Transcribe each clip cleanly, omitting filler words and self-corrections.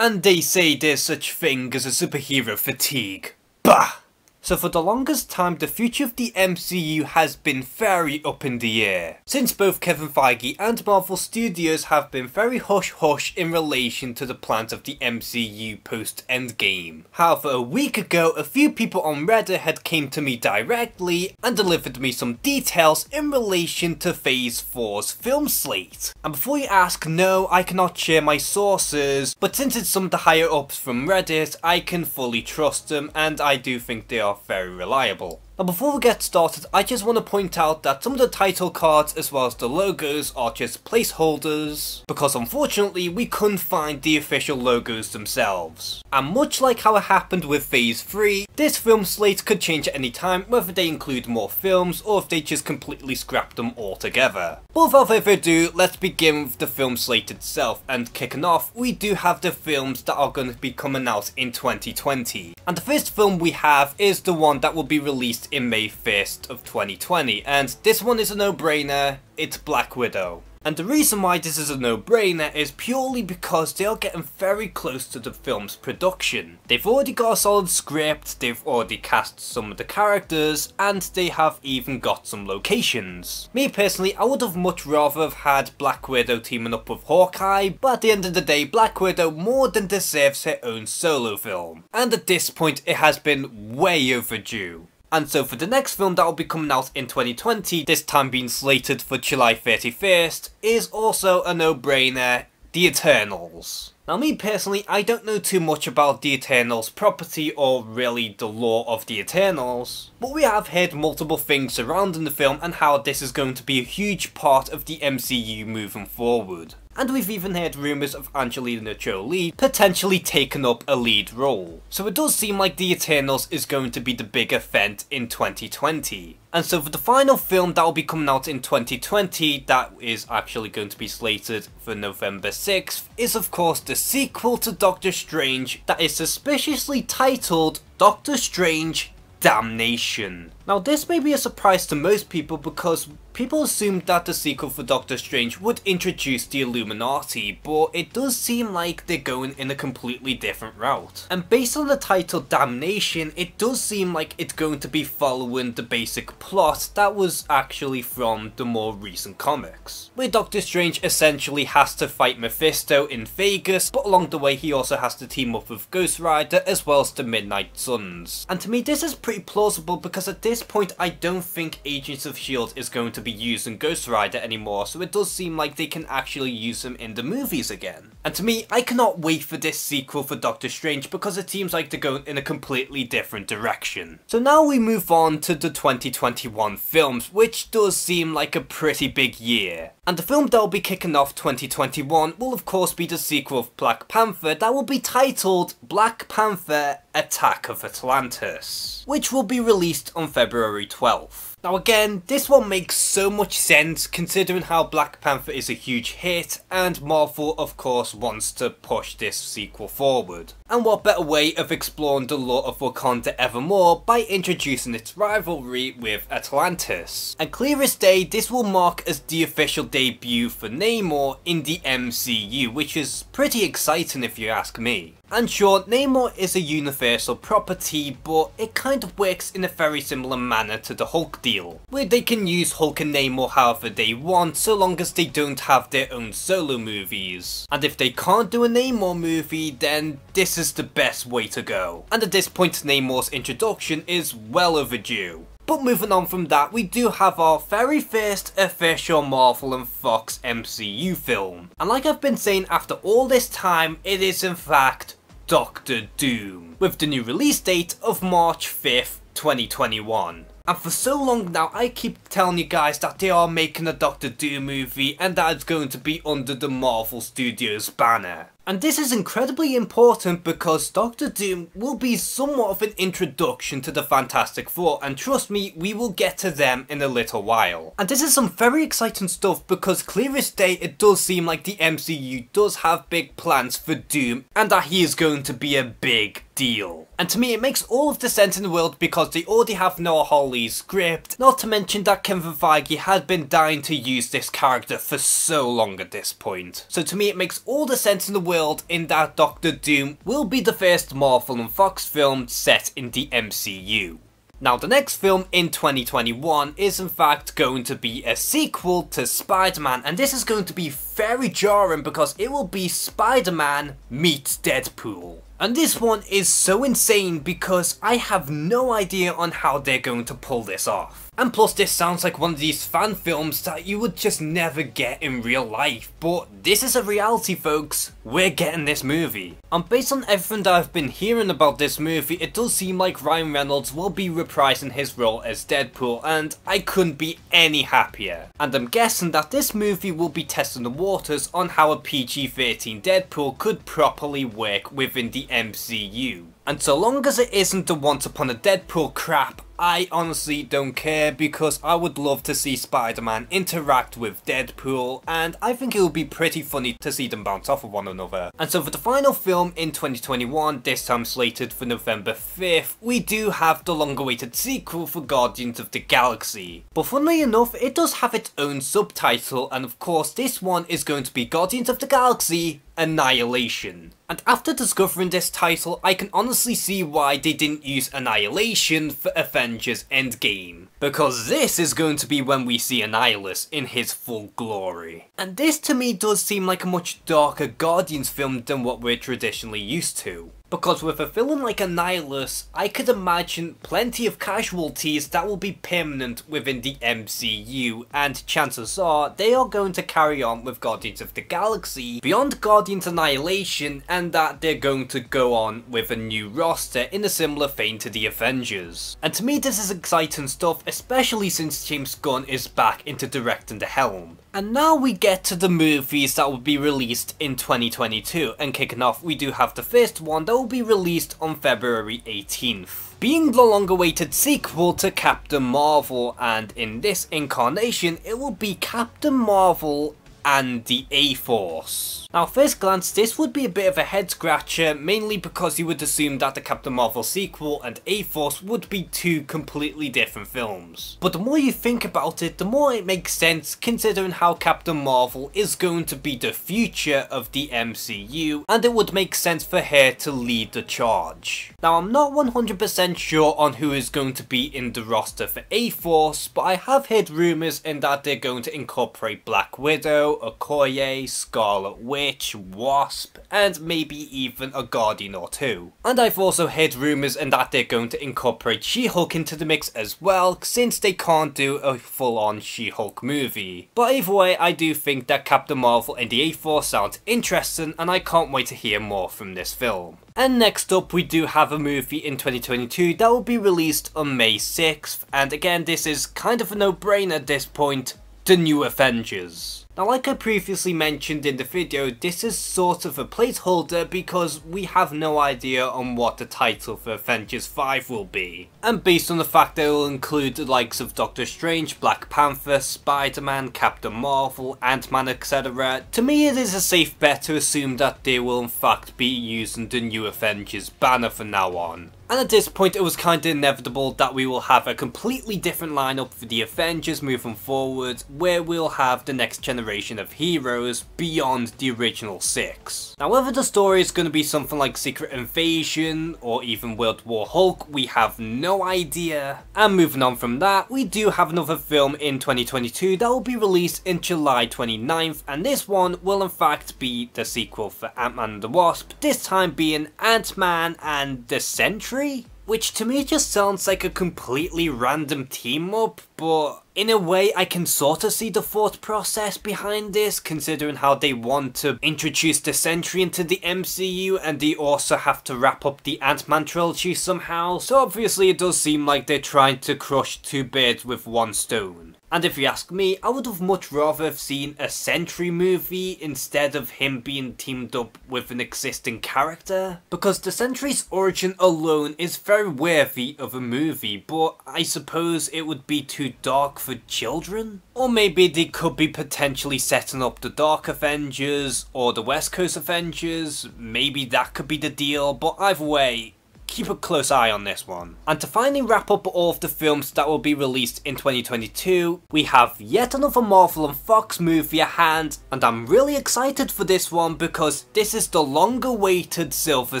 And they say there's such thing as a superhero fatigue. Bah! So for the longest time, the future of the MCU has been very up in the air, since both Kevin Feige and Marvel Studios have been very hush-hush in relation to the plans of the MCU post-Endgame. However, a week ago, a few people on Reddit had came to me directly and delivered me some details in relation to Phase 4's film slate. And before you ask, no, I cannot share my sources, but since it's some of the higher ups from Reddit, I can fully trust them, and I do think they are very reliable. Now before we get started, I just want to point out that some of the title cards as well as the logos are just placeholders, because unfortunately we couldn't find the official logos themselves. And much like how it happened with Phase 3, this film slate could change at any time, whether they include more films or if they just completely scrap them altogether. But without further ado, let's begin with the film slate itself, and kicking off, we do have the films that are going to be coming out in 2020. And the first film we have is the one that will be released in May 1st of 2020, and this one is a no-brainer, it's Black Widow. And the reason why this is a no-brainer is purely because they are getting very close to the film's production. They've already got a solid script, they've already cast some of the characters, and they have even got some locations. Me personally, I would have much rather have had Black Widow teaming up with Hawkeye, but at the end of the day, Black Widow more than deserves her own solo film. And at this point, it has been way overdue. And so for the next film that will be coming out in 2020, this time being slated for July 31st, is also a no-brainer, The Eternals. Now me personally, I don't know too much about the Eternals property or really the lore of the Eternals, but we have heard multiple things surrounding the film and how this is going to be a huge part of the MCU moving forward. And we've even heard rumours of Angelina Jolie potentially taking up a lead role. So it does seem like The Eternals is going to be the big event in 2020. And so for the final film that will be coming out in 2020, that is actually going to be slated for November 6th, is of course the sequel to Doctor Strange that is suspiciously titled Doctor Strange Damnation. Now this may be a surprise to most people because people assumed that the sequel for Doctor Strange would introduce the Illuminati, but it does seem like they're going in a completely different route. And based on the title Damnation, it does seem like it's going to be following the basic plot that was actually from the more recent comics, where Doctor Strange essentially has to fight Mephisto in Vegas, but along the way he also has to team up with Ghost Rider as well as the Midnight Suns. And to me this is pretty plausible because at this point I don't think Agents of S.H.I.E.L.D. is going to be using Ghost Rider anymore, so it does seem like they can actually use him in the movies again. And to me, I cannot wait for this sequel for Doctor Strange because it seems like they're going in a completely different direction. So now we move on to the 2021 films, which does seem like a pretty big year. And the film that will be kicking off 2021 will of course be the sequel of Black Panther that will be titled Black Panther Attack of Atlantis, which will be released on February 12th. Now again, this one makes so much sense considering how Black Panther is a huge hit and Marvel of course wants to push this sequel forward. And what better way of exploring the lore of Wakanda evermore by introducing its rivalry with Atlantis. And clear as day, this will mark as the official debut for Namor in the MCU, which is pretty exciting if you ask me. And sure, Namor is a universal property, but it kind of works in a very similar manner to the Hulk deal, where they can use Hulk and Namor however they want so long as they don't have their own solo movies. And if they can't do a Namor movie, then this is the best way to go. And at this point, Namor's introduction is well overdue. But moving on from that, we do have our very first official Marvel and Fox MCU film. And like I've been saying, after all this time, it is in fact Doctor Doom, with the new release date of March 5th, 2021. And for so long now, I keep telling you guys that they are making a Doctor Doom movie and that it's going to be under the Marvel Studios banner. And this is incredibly important because Doctor Doom will be somewhat of an introduction to the Fantastic Four, and trust me, we will get to them in a little while. And this is some very exciting stuff because clear as day it does seem like the MCU does have big plans for Doom and that he is going to be a big deal. And to me it makes all of the sense in the world because they already have Noah Hawley's script, not to mention that Kevin Feige had been dying to use this character for so long at this point. So to me it makes all the sense in the world in that Doctor Doom will be the first Marvel and Fox film set in the MCU. Now the next film in 2021 is in fact going to be a sequel to Spider-Man, and this is going to be very jarring because it will be Spider-Man meets Deadpool. And this one is so insane because I have no idea on how they're going to pull this off. And plus this sounds like one of these fan films that you would just never get in real life, but this is a reality folks, we're getting this movie. And based on everything that I've been hearing about this movie, it does seem like Ryan Reynolds will be reprising his role as Deadpool, and I couldn't be any happier. And I'm guessing that this movie will be testing the waters on how a PG-13 Deadpool could properly work within the MCU. And so long as it isn't the Once Upon a Deadpool crap, I honestly don't care because I would love to see Spider-Man interact with Deadpool, and I think it would be pretty funny to see them bounce off of one another. And so for the final film in 2021, this time slated for November 5th, we do have the long-awaited sequel for Guardians of the Galaxy. But funnily enough, it does have its own subtitle, and of course this one is going to be Guardians of the Galaxy Annihilation. And after discovering this title, I can honestly see why they didn't use Annihilation for Avengers Endgame. Because this is going to be when we see Annihilus in his full glory. And this to me does seem like a much darker Guardians film than what we're traditionally used to. Because with a villain like Annihilus, I could imagine plenty of casualties that will be permanent within the MCU, and chances are they are going to carry on with Guardians of the Galaxy beyond Guardians Annihilation, and that they're going to go on with a new roster in a similar vein to the Avengers. And to me this is exciting stuff, especially since James Gunn is back into directing the helm. And now we get to the movies that will be released in 2022, and kicking off we do have the first one that will be released on February 18th. Being the long-awaited sequel to Captain Marvel, and in this incarnation it will be Captain Marvel and the A-Force. Now at first glance this would be a bit of a head scratcher, mainly because you would assume that the Captain Marvel sequel and A-Force would be two completely different films. But the more you think about it, the more it makes sense considering how Captain Marvel is going to be the future of the MCU, and it would make sense for her to lead the charge. Now I'm not 100% sure on who is going to be in the roster for A-Force, but I have heard rumours in that they're going to incorporate Black Widow, Okoye, Scarlet Witch, Wasp, and maybe even a Guardian or two. And I've also heard rumours in that they're going to incorporate She-Hulk into the mix as well, since they can't do a full-on She-Hulk movie. But either way, I do think that Captain Marvel and the A-Force sounds interesting, and I can't wait to hear more from this film. And next up we do have a movie in 2022 that will be released on May 6th, and again this is kind of a no-brainer at this point, the new Avengers. Now like I previously mentioned in the video, this is sort of a placeholder because we have no idea on what the title for Avengers 5 will be. And based on the fact that it will include the likes of Doctor Strange, Black Panther, Spider-Man, Captain Marvel, Ant-Man, etc. To me it is a safe bet to assume that they will in fact be using the new Avengers banner from now on. And at this point it was kind of inevitable that we will have a completely different lineup for the Avengers moving forward, where we'll have the next generation of heroes beyond the original 6. Now whether the story is going to be something like Secret Invasion or even World War Hulk, we have no idea. And moving on from that, we do have another film in 2022 that will be released in July 29th, and this one will in fact be the sequel for Ant-Man and the Wasp, this time being Ant-Man and the Sentry? Which to me just sounds like a completely random team up, but in a way I can sort of see the thought process behind this, considering how they want to introduce the Sentry into the MCU and they also have to wrap up the Ant-Man trilogy somehow, so obviously it does seem like they're trying to crush two birds with one stone. And if you ask me, I would have much rather have seen a Sentry movie instead of him being teamed up with an existing character. Because the Sentry's origin alone is very worthy of a movie, but I suppose it would be too dark for children? Or maybe they could be potentially setting up the Dark Avengers or the West Coast Avengers, maybe that could be the deal, but either way, keep a close eye on this one. And to finally wrap up all of the films that will be released in 2022, we have yet another Marvel and Fox movie at hand, and I'm really excited for this one because this is the long-awaited Silver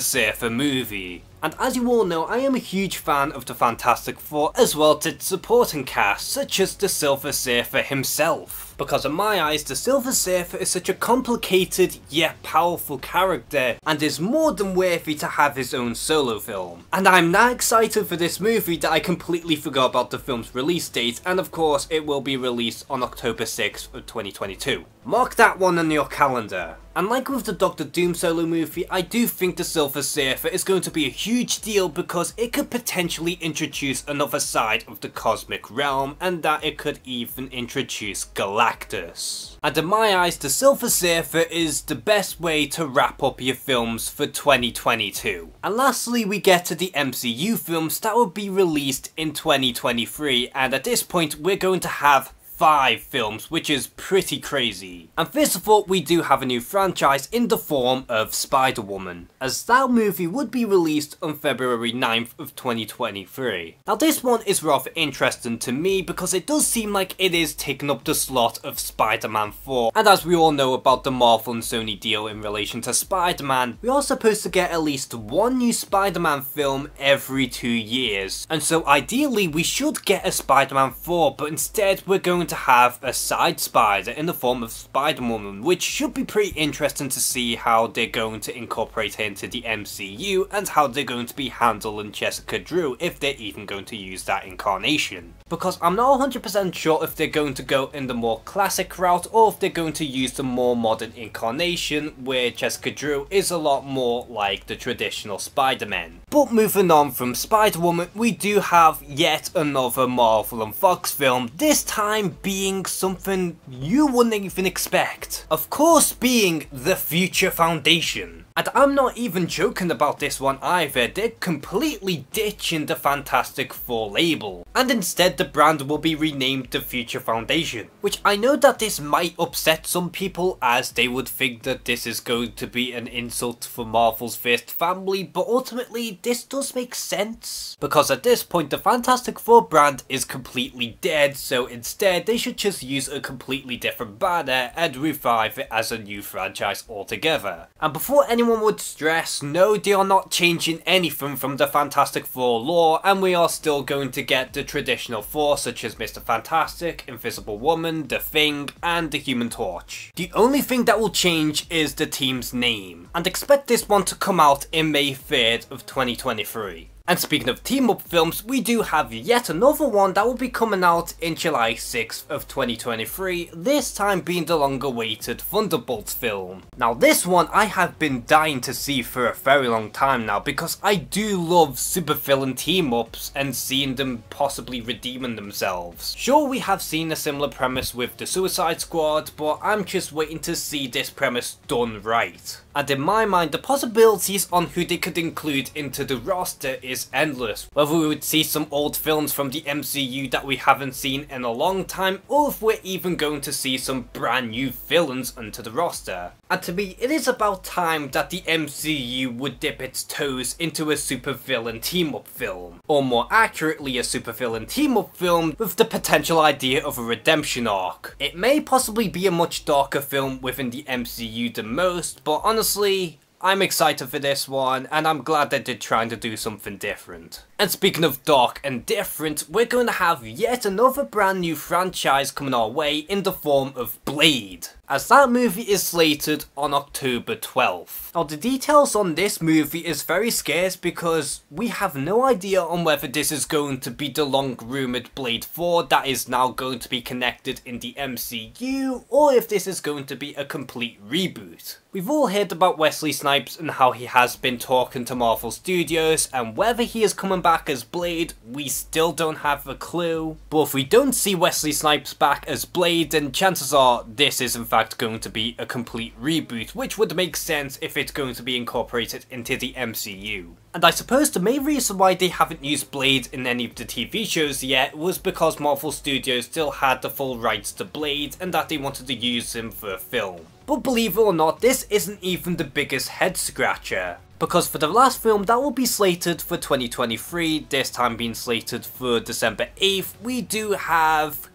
Surfer movie. And as you all know, I am a huge fan of the Fantastic Four, as well as its supporting cast, such as the Silver Surfer himself. Because in my eyes, the Silver Surfer is such a complicated yet powerful character, and is more than worthy to have his own solo film. And I'm that excited for this movie that I completely forgot about the film's release date, and of course it will be released on October 6th of 2022. Mark that one on your calendar. And like with the Doctor Doom solo movie, I do think the Silver Surfer is going to be a huge deal because it could potentially introduce another side of the cosmic realm, and that it could even introduce Galactus. And in my eyes, the Silver Surfer is the best way to wrap up your films for 2022. And lastly, we get to the MCU films that will be released in 2023, and at this point we're going to have 5 films, which is pretty crazy. And first of all, we do have a new franchise in the form of Spider-Woman, as that movie would be released on February 9th of 2023. Now this one is rather interesting to me because it does seem like it is taking up the slot of Spider-Man 4, and as we all know about the Marvel and Sony deal in relation to Spider-Man, we are supposed to get at least one new Spider-Man film every 2 years, and so ideally we should get a Spider-Man 4, but instead we're going to have a side spider in the form of Spider-Woman, which should be pretty interesting to see how they're going to incorporate her into the MCU and how they're going to be handling Jessica Drew, if they're even going to use that incarnation. Because I'm not 100% sure if they're going to go in the more classic route or if they're going to use the more modern incarnation where Jessica Drew is a lot more like the traditional Spider-Man. But moving on from Spider-Woman, we do have yet another Marvel and Fox film, this time being something you wouldn't even expect. Of course, being The Future Foundation. And I'm not even joking about this one either, they're completely ditching the Fantastic Four label, and instead the brand will be renamed The Future Foundation. Which I know that this might upset some people, as they would think that this is going to be an insult for Marvel's first family, but ultimately this does make sense. Because at this point the Fantastic Four brand is completely dead, so instead they should just use a completely different banner and revive it as a new franchise altogether. And before anyone would stress, no, they are not changing anything from the Fantastic Four lore, and we are still going to get the traditional four such as Mr. Fantastic, Invisible Woman, The Thing, and the Human Torch. The only thing that will change is the team's name, and expect this one to come out in May 3rd of 2023. And speaking of team-up films, we do have yet another one that will be coming out in July 6th of 2023, this time being the long-awaited Thunderbolts film. Now this one I have been dying to see for a very long time now, because I do love supervillain team-ups and seeing them possibly redeeming themselves. Sure, we have seen a similar premise with the Suicide Squad, but I'm just waiting to see this premise done right. And in my mind, the possibilities on who they could include into the roster is endless. Whether we would see some old films from the MCU that we haven't seen in a long time, or if we're even going to see some brand new villains onto the roster. And to me, it is about time that the MCU would dip its toes into a supervillain team-up film. Or more accurately, a supervillain team-up film with the potential idea of a redemption arc. It may possibly be a much darker film within the MCU than most, but honestly, I'm excited for this one, and I'm glad that they're trying to do something different. And speaking of dark and different, we're going to have yet another brand new franchise coming our way in the form of Blade, as that movie is slated on October 12th. Now the details on this movie is very scarce because we have no idea on whether this is going to be the long rumoured Blade 4 that is now going to be connected in the MCU, or if this is going to be a complete reboot. We've all heard about Wesley Snipes and how he has been talking to Marvel Studios, and whether he is coming back as Blade, we still don't have a clue. But if we don't see Wesley Snipes back as Blade, then chances are this is in fact going to be a complete reboot, which would make sense if it's going to be incorporated into the MCU. And I suppose the main reason why they haven't used Blade in any of the TV shows yet was because Marvel Studios still had the full rights to Blade and that they wanted to use him for a film. But believe it or not, this isn't even the biggest head scratcher. Because for the last film that will be slated for 2023, this time being slated for December 8th, we do have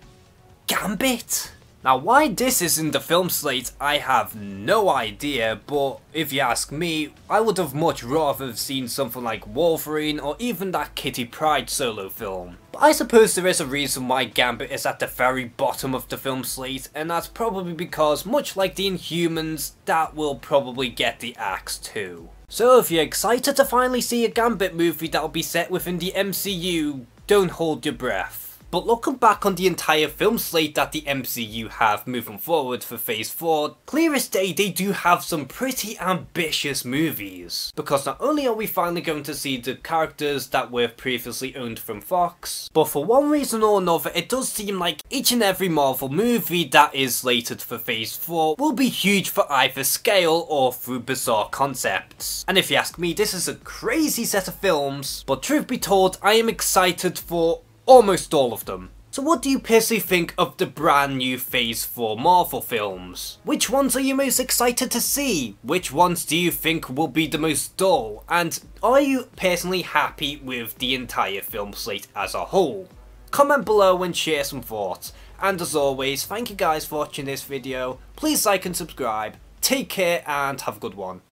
Gambit. Now why this is in the film slate, I have no idea, but if you ask me, I would have much rather seen something like Wolverine or even that Kitty Pryde solo film. But I suppose there is a reason why Gambit is at the very bottom of the film slate, and that's probably because, much like the Inhumans, that will probably get the axe too. So if you're excited to finally see a Gambit movie that will be set within the MCU, don't hold your breath. But looking back on the entire film slate that the MCU have moving forward for Phase 4, clear as day they do have some pretty ambitious movies. Because not only are we finally going to see the characters that were previously owned from Fox, but for one reason or another it does seem like each and every Marvel movie that is slated for Phase 4 will be huge for either scale or through bizarre concepts. And if you ask me, this is a crazy set of films, but truth be told, I am excited for almost all of them. So what do you personally think of the brand new Phase 4 Marvel films? Which ones are you most excited to see? Which ones do you think will be the most dull? And are you personally happy with the entire film slate as a whole? Comment below and share some thoughts. And as always, thank you guys for watching this video. Please like and subscribe. Take care and have a good one.